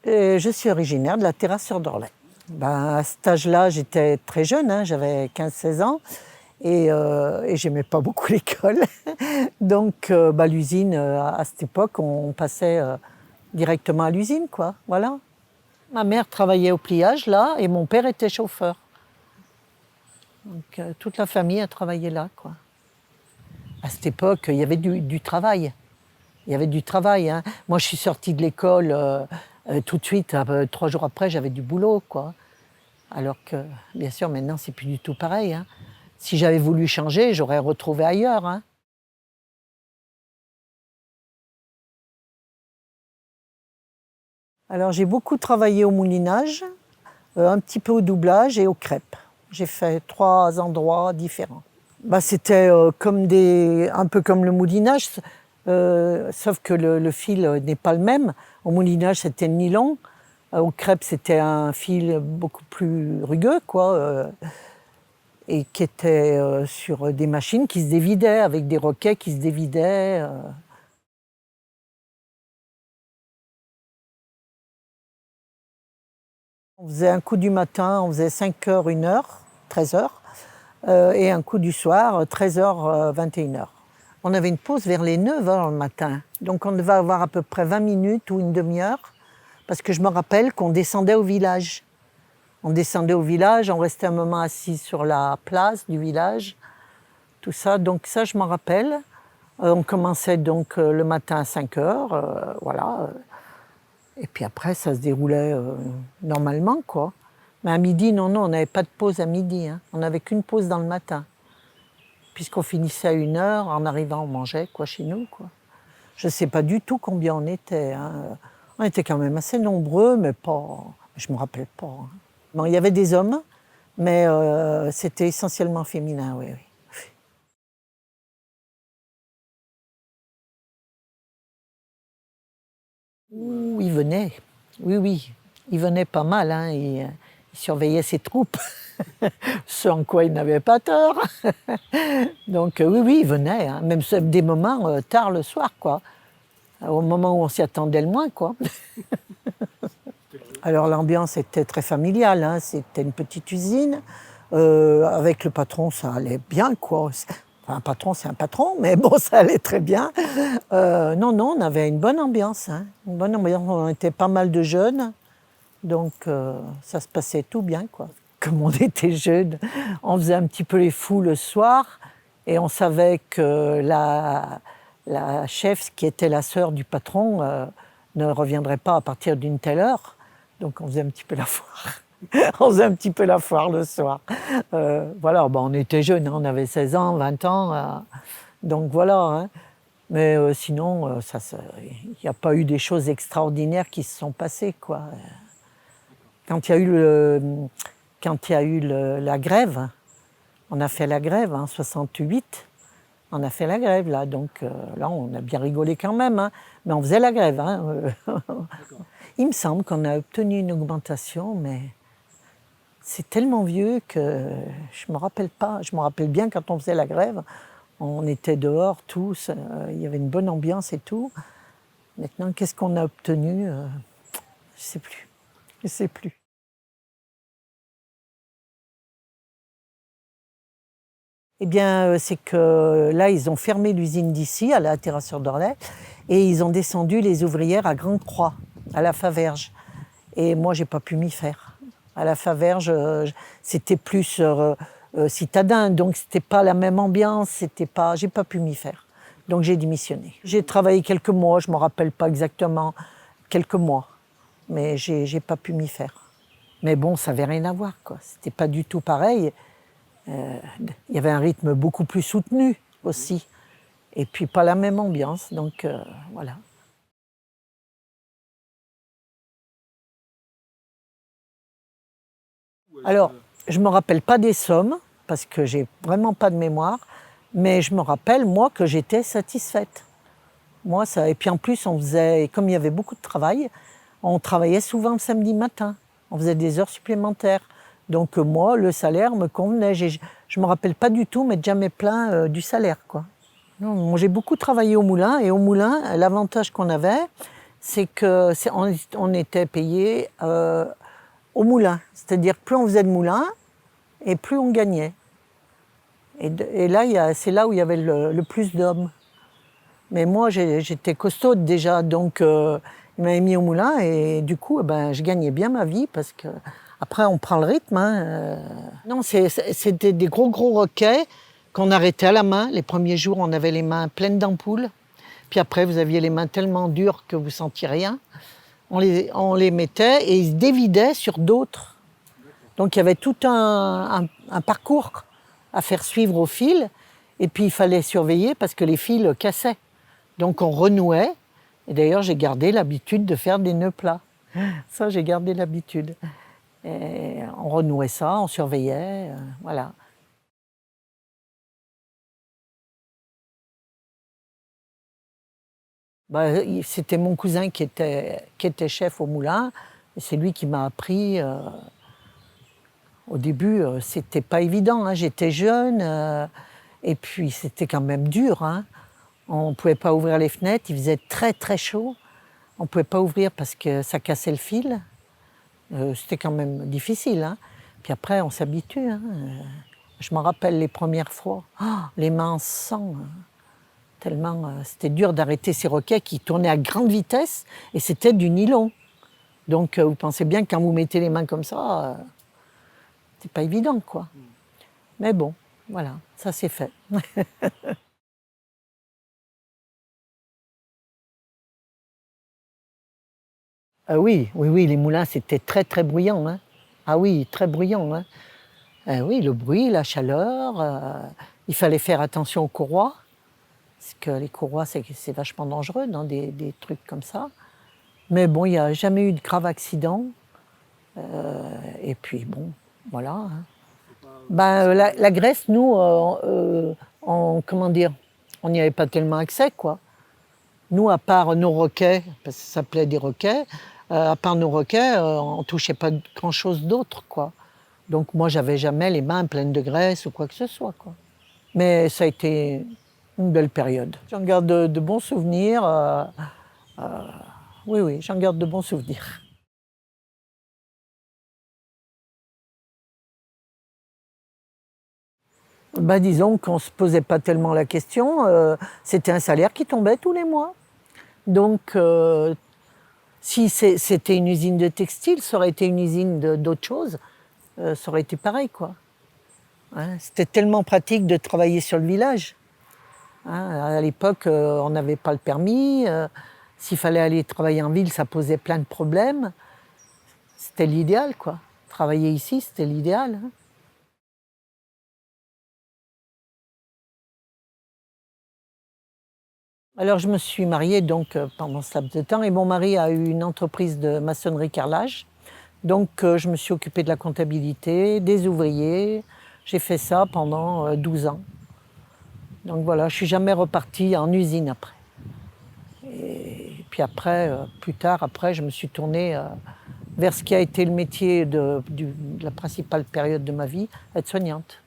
Et je suis originaire de la Terrassa-sur-Dorlay. Ben, à cet âge-là, j'étais très jeune, hein, j'avais 15-16 ans et j'aimais pas beaucoup l'école. Donc, l'usine, à cette époque, on passait directement à l'usine, quoi. Voilà. Ma mère travaillait au pliage, là, et mon père était chauffeur. Donc, toute la famille a travaillé là, quoi. À cette époque, il y avait du travail. Il y avait du travail, hein. Moi, je suis sortie de l'école tout de suite, 3 jours après, j'avais du boulot, quoi. Alors que, bien sûr, maintenant, c'est plus du tout pareil, hein. Si j'avais voulu changer, j'aurais retrouvé ailleurs, hein. Alors, j'ai beaucoup travaillé au moulinage, un petit peu au doublage et aux crêpes. J'ai fait 3 endroits différents. C'était un peu comme le moulinage, sauf que le fil n'est pas le même. Au moulinage, c'était le nylon. Aux crêpes, c'était un fil beaucoup plus rugueux, quoi, et qui était sur des machines qui se dévidaient, avec des roquets qui se dévidaient. On faisait un coup du matin, on faisait 5 heures, 1 heure, 13 heures, et un coup du soir, 13 heures, 21 heures. On avait une pause vers les 9 heures le matin, donc on devait avoir à peu près 20 minutes ou une demi-heure, parce que je me rappelle qu'on descendait au village. On descendait au village, on restait un moment assis sur la place du village, tout ça, donc ça je m'en rappelle. On commençait donc le matin à 5 heures, voilà. Et puis après, ça se déroulait normalement, quoi. Mais à midi, non, on n'avait pas de pause à midi, hein. On n'avait qu'une pause dans le matin. Puisqu'on finissait à 1 heure, en arrivant, on mangeait, quoi, chez nous, quoi. Je ne sais pas du tout combien on était, hein. On était quand même assez nombreux, mais pas... Je ne me rappelle pas, hein. Bon, il y avait des hommes, mais c'était essentiellement féminin, oui, oui. Ouh, il venait, oui, oui. Il venait pas mal, hein. Il surveillait ses troupes, ce en quoi il n'avait pas tort. Donc oui, oui, il venait, hein. Même des moments tard le soir, quoi. Au moment où on s'y attendait le moins, quoi. Alors l'ambiance était très familiale, hein. C'était une petite usine. Avec le patron, ça allait bien, quoi. Enfin, un patron, c'est un patron, mais bon, ça allait très bien. Non, non, on avait une bonne ambiance, hein. Une bonne ambiance. On était pas mal de jeunes, donc ça se passait tout bien, quoi. Comme on était jeunes, on faisait un petit peu les fous le soir, et on savait que la chef, qui était la sœur du patron, ne reviendrait pas à partir d'une telle heure. Donc on faisait un petit peu la foire. On faisait un petit peu la foire le soir. Voilà, on était jeunes, hein, on avait 16 ans, 20 ans. Donc voilà, hein. Mais sinon, il n'y a pas eu des choses extraordinaires qui se sont passées, quoi. Quand il y a eu, la grève, on a fait la grève en 68. On a fait la grève, là. Donc là, on a bien rigolé quand même, hein. Mais on faisait la grève, hein. Il me semble qu'on a obtenu une augmentation, mais c'est tellement vieux que je ne me rappelle pas. Je me rappelle bien quand on faisait la grève, on était dehors tous, il y avait une bonne ambiance et tout. Maintenant, qu'est-ce qu'on a obtenu? Je ne sais plus. Je ne sais plus. Eh bien, c'est que là, ils ont fermé l'usine d'ici, à la Terrassa-sur-Dorlay, et ils ont descendu les ouvrières à Grande-Croix, à la Faverge. Et moi, j'ai pas pu m'y faire. À la Faverge, c'était plus citadin, donc c'était pas la même ambiance, j'ai pas pu m'y faire. Donc j'ai démissionné. J'ai travaillé quelques mois, je me rappelle pas exactement, quelques mois, mais j'ai pas pu m'y faire. Mais bon, ça avait rien à voir, quoi. C'était pas du tout pareil. Il y avait un rythme beaucoup plus soutenu aussi, et puis pas la même ambiance, donc voilà. Alors, je ne me rappelle pas des sommes, parce que j'ai vraiment pas de mémoire, mais je me rappelle, moi, que j'étais satisfaite. Moi, ça, et puis en plus, comme il y avait beaucoup de travail, on travaillait souvent le samedi matin. On faisait des heures supplémentaires. Donc moi, le salaire me convenait. Je ne me rappelle pas du tout m'être jamais plaint du salaire, quoi. Non, j'ai beaucoup travaillé au moulin, et au moulin, l'avantage qu'on avait, c'est que on était payé au moulin. C'est-à-dire plus on faisait de moulin et plus on gagnait. Et là, c'est là où il y avait le plus d'hommes. Mais moi, j'étais costaude déjà, donc il m'avait mis au moulin et du coup, je gagnais bien ma vie parce que après, on prend le rythme. Hein. Non, c'était des gros roquets qu'on arrêtait à la main. Les premiers jours, on avait les mains pleines d'ampoules. Puis après, vous aviez les mains tellement dures que vous ne sentiez rien. On les mettait et ils se dévidaient sur d'autres. Donc il y avait tout un parcours à faire suivre au fil. Et puis il fallait surveiller parce que les fils cassaient. Donc on renouait. Et d'ailleurs, j'ai gardé l'habitude de faire des nœuds plats. Ça, j'ai gardé l'habitude. Et on renouait ça, on surveillait, voilà. C'était mon cousin qui était chef au moulin. Et c'est lui qui m'a appris. Au début, c'était pas évident. Hein. J'étais jeune. Et puis, c'était quand même dur. Hein. On ne pouvait pas ouvrir les fenêtres. Il faisait très chaud. On ne pouvait pas ouvrir parce que ça cassait le fil. C'était quand même difficile. Hein. Puis après, on s'habitue. Hein. Je me rappelle les premières fois. Oh, les mains en sang. Hein. Tellement c'était dur d'arrêter ces roquets qui tournaient à grande vitesse et c'était du nylon. Donc vous pensez bien que quand vous mettez les mains comme ça, c'est pas évident quoi. Mais bon, voilà, ça c'est fait. Oui, les moulins c'était très bruyant. Hein. Ah oui, très bruyant. Hein. Oui, le bruit, la chaleur, il fallait faire attention aux courroies. Parce que les courroies, c'est vachement dangereux dans des trucs comme ça. Mais bon, il n'y a jamais eu de grave accident. Et puis bon, voilà. Hein. La Grèce, nous, comment dire, on n'y avait pas tellement accès, quoi. Nous, à part nos roquets, parce que ça s'appelait des roquets, à part nos roquets, on ne touchait pas grand-chose d'autre, quoi. Donc moi, j'avais jamais les mains pleines de graisse ou quoi que ce soit, quoi. Mais ça a été une belle période. J'en garde de bons souvenirs. Oui, j'en garde de bons souvenirs. Disons qu'on ne se posait pas tellement la question. C'était un salaire qui tombait tous les mois. Donc, si c'était une usine de textile, ça aurait été une usine d'autre chose, ça aurait été pareil, quoi. Hein, c'était tellement pratique de travailler sur le village. Hein, à l'époque, on n'avait pas le permis. S'il fallait aller travailler en ville, ça posait plein de problèmes. C'était l'idéal, quoi. Travailler ici, c'était l'idéal. Hein. Alors, je me suis mariée donc, pendant ce laps de temps et mon mari a eu une entreprise de maçonnerie carrelage. Donc, je me suis occupée de la comptabilité, des ouvriers. J'ai fait ça pendant 12 ans. Donc voilà, je ne suis jamais repartie en usine après. Et puis après, plus tard, après, je me suis tournée vers ce qui a été le métier de la principale période de ma vie, être soignante.